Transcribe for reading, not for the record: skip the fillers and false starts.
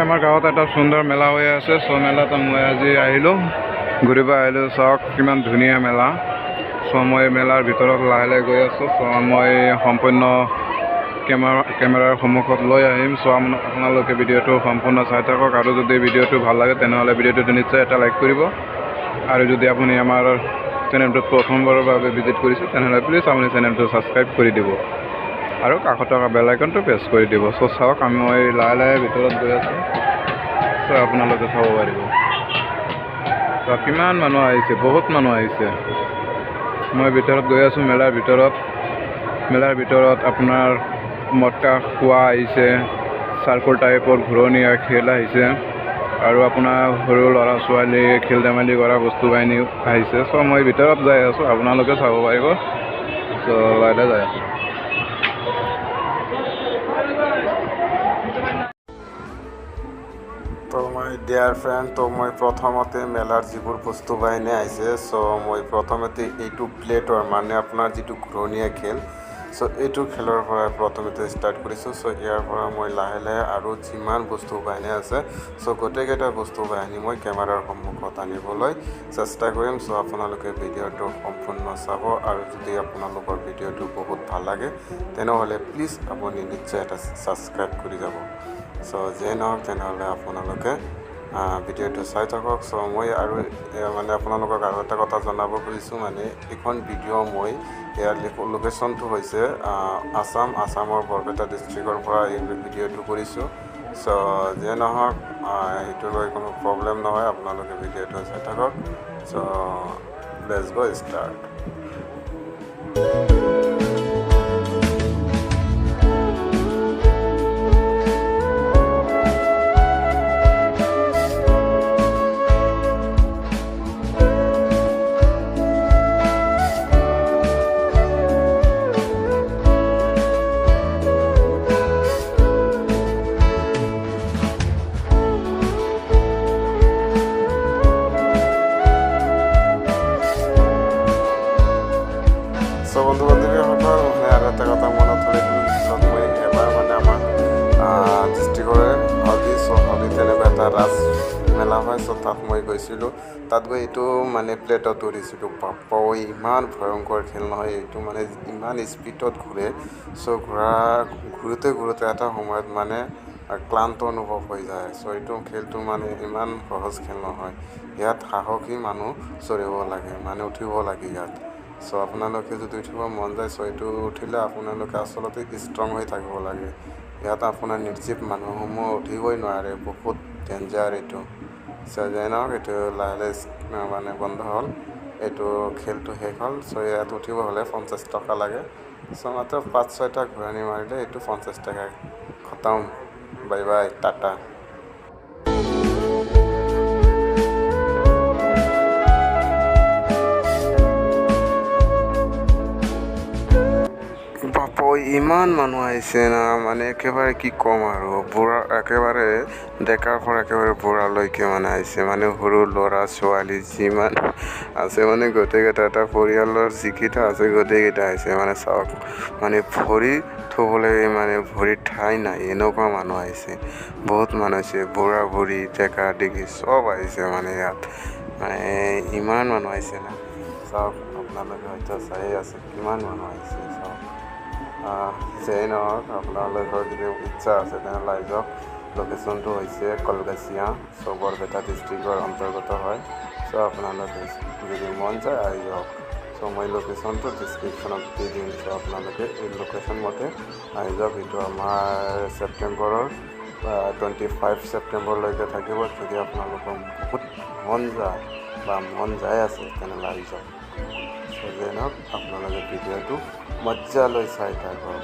আমাৰ গাঁৱত এটা সুন্দৰ মেলা হৈ আছে চ' মেলাত মই আজি আহিলোঁ ঘূৰিব আহিলোঁ চাওক কিমান ধুনীয়া মেলা চ' মই মেলাৰ ভিতৰত লাহে লাহে গৈ আছোঁ চ' মই সম্পূৰ্ণ কেমেৰাৰ সন্মুখত লৈ আহিম চ' আপোনালোকে ভিডিঅ'টো সম্পূৰ্ণ চাই থাকক আৰু যদি ভিডিঅ'টো ভাল লাগে তেনেহ'লে ভিডিঅ'টো নিশ্চয় এটা লাইক কৰিব আৰু যদি আপুনি আমাৰ চেনেলটোত প্ৰথমবাৰৰ বাবে ভিজিট কৰিছে তেনেহ'লে প্লিজ আপুনি চেনেলটো ছাবস্ক্ৰাইব কৰি দিব আৰু কাষত থকা বেল আইকনটো প্ৰেছ কৰি দিব চ' চাওক মই লাহে লাহে ভিতৰত গৈ আছোঁ চ' আপোনালোকে চাব পাৰিব চ' কিমান মানুহ আহিছে বহুত মানুহ আহিছে মই ভিতৰত গৈ আছোঁ মেলাৰ ভিতৰত আপোনাৰ মটকা খোৱা আহিছে চাৰ্কল টাইপৰ ঘূৰণীয়া খেল আহিছে আৰু আপোনাৰ সৰু ল'ৰা ছোৱালী খেল ধেমালি কৰা বস্তু বাহিনী আহিছে চ' মই ভিতৰত যাই আছোঁ আপোনালোকে চাব পাৰিব চ' লাহে যাই আছোঁ তো মই ডিয়াৰ ফ্ৰেণ্ড তো মই প্ৰথমতে মেলাৰ যিবোৰ বস্তু বাহিনী আহিছে চ' মই প্ৰথমতে এইটো প্লেটৰ মানে আপোনাৰ যিটো ঘূৰণীয়া খেল চ' এইটো খেলৰ পৰা প্ৰথমতে ষ্টাৰ্ট কৰিছোঁ চ' ইয়াৰ পৰা মই লাহে লাহে আৰু যিমান বস্তু বাহিনী আছে চ' গোটেইকেইটা বস্তু বাহিনী মই কেমেৰাৰ সন্মুখত আনিবলৈ চেষ্টা কৰিম চ' আপোনালোকে ভিডিঅ'টো সম্পূৰ্ণ চাব আৰু যদি আপোনালোকৰ ভিডিঅ'টো বহুত ভাল লাগে তেনেহ'লে প্লিজ আপুনি নিশ্চয় এটা ছাবস্ক্ৰাইব কৰি যাব চ' যে নহওক তেনেহ'লে আপোনালোকে ভিডিঅ'টো চাই থাকক চ' মই আৰু মানে আপোনালোকক আৰু এটা কথা জনাব খুজিছোঁ মানে এইখন ভিডিঅ' মই ইয়াৰ লোকেশ্যনটো হৈছে আসামৰ বৰপেটা ডিষ্ট্ৰিক্টৰ পৰা এই ভিডিঅ'টো কৰিছোঁ চ' যে নহওক সেইটো লৈ কোনো প্ৰব্লেম নহয় আপোনালোকে ভিডিঅ'টো চাই থাকক চ' লেটছ গো ষ্টাৰ্ট বন্ধু বান্ধৱীসকল মানে আৰু এটা কথা মনত হ'লে মই এবাৰ মানে আমাৰ ডিষ্ট্ৰিক্টৰে হলি তেনেকুৱা এটা ৰাজ মেলা হয় চ' তাত মই গৈছিলোঁ তাত গৈ এইটো মানে প্লেটত উঠিছিলোঁ বাপ্পা ইমান ভয়ংকৰ খেল নহয় এইটো মানে ইমান স্পীডত ঘূৰে চ' ঘূৰোতে এটা সময়ত মানে ক্লান্ত অনুভৱ হৈ যায় চ' এইটো খেলটো মানে ইমান সহজ খেল নহয় ইয়াত সাহসী মানুহ চৰিব লাগে মানে উঠিব লাগে ইয়াত চ' আপোনালোকে যদি উঠিব মন যায় চ' এইটো উঠিলে আপোনালোকে আচলতে ষ্ট্ৰং হৈ থাকিব লাগে ইয়াত আপোনাৰ নিৰ্জীৱ মানুহসমূহ উঠিবই নোৱাৰে বহুত ডেঞ্জাৰ এইটো চ' যে নহওক এইটো লাহে লাহে মানে বন্ধ হ'ল এইটো খেলটো শেষ হ'ল চ' ইয়াত উঠিব হ'লে 50 টকা লাগে চ' মাত্ৰ 5-6টা ঘূৰণি মাৰিলে এইটো 50 টকা খতম বাই বাই টাটা ইমান মানুহ আহিছে না মানে একেবাৰে কি ক'ম আৰু বুঢ়া একেবাৰে ডেকাৰ পৰা একেবাৰে বুঢ়ালৈকে মানে আহিছে মানে সৰু ল'ৰা ছোৱালী যিমান আছে মানে গোটেইকেইটা এটা পৰিয়ালৰ যিকেইটা আছে গোটেইকেইটা আহিছে মানে চাওক মানে ভৰি থ'বলৈ মানে ভৰিত ঠাই নাই এনেকুৱা মানুহ আহিছে বহুত মানুহ আহিছে বুঢ়া বুঢ়ী ডেকা ডেকি চব আহিছে মানে ইয়াত মানে ইমান মানুহ আহিছে না চাওক আপোনালোকে হয়তো চাই আছে কিমান মানুহ আহিছে চাওক যে নহওক আপোনালোকৰ যদি ইচ্ছা আছে তেনেহ'লে আহি যাওক লোকেশ্যনটো হৈছে কলগাছিয়া চ' বৰপেটা ডিষ্ট্ৰিক্টৰ অন্তৰ্গত হয় চ' আপোনালোকে যদি মন যায় আহি যাওক চ' মই লোকেশ্যনটো ডিছক্ৰিপশ্যনত দি দিম চ' আপোনালোকে এই লোকেশ্যন মতে আহি যাওক এইটো আমাৰ ছেপ্টেম্বৰৰ 25 ছেপ্টেম্বৰলৈকে থাকিব যদি আপোনালোকৰ বহুত মন যায় আছে তেনেহ'লে আহি যাওক চ' যে নহওক আপোনালোকে ভিডিঅ'টো মজ্জালৈ চাই থাকক